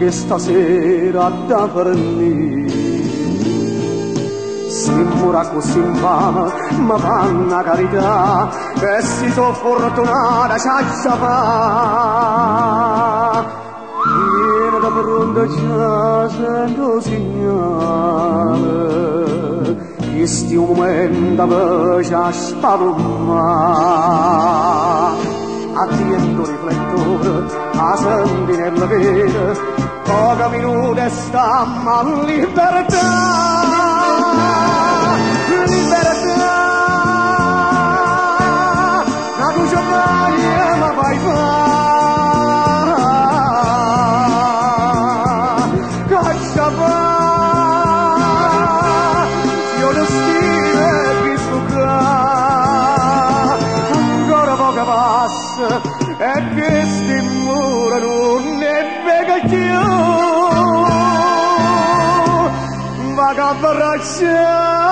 che stasera da farni si mura così infame, ma fanno carità, e si so fortunata, ciaccia fa. Viene da pronto già sento segnale, che sti un momento ci spaventa. Attiendo riflettore, a sentinella vera, pochi minuti e stamma in libertà. Libertà, la tua giornata mi fai fare, caccia fa, io lo stile che succa, ancora poca passa, e che sti mura non ne vega più, va a abbracciare.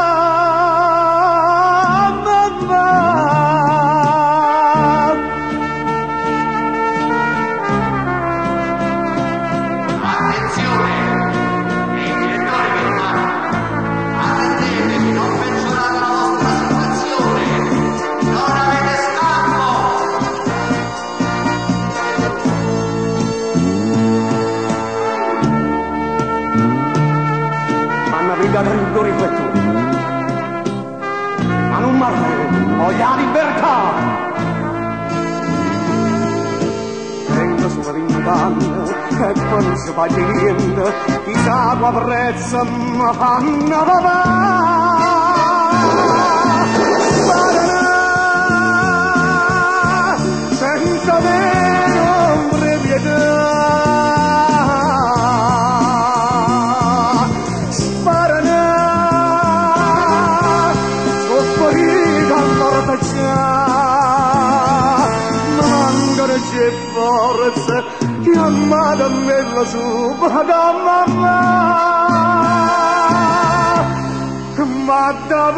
Prendo riflettori, ma non marrò, ho la libertà. Prendo sulla vint'anni e non si fa niente, chissà qua prezzo mi fanno papà. Sparerà senza meno proprietà. C'è forza chiamata me la sua da mamma, ma da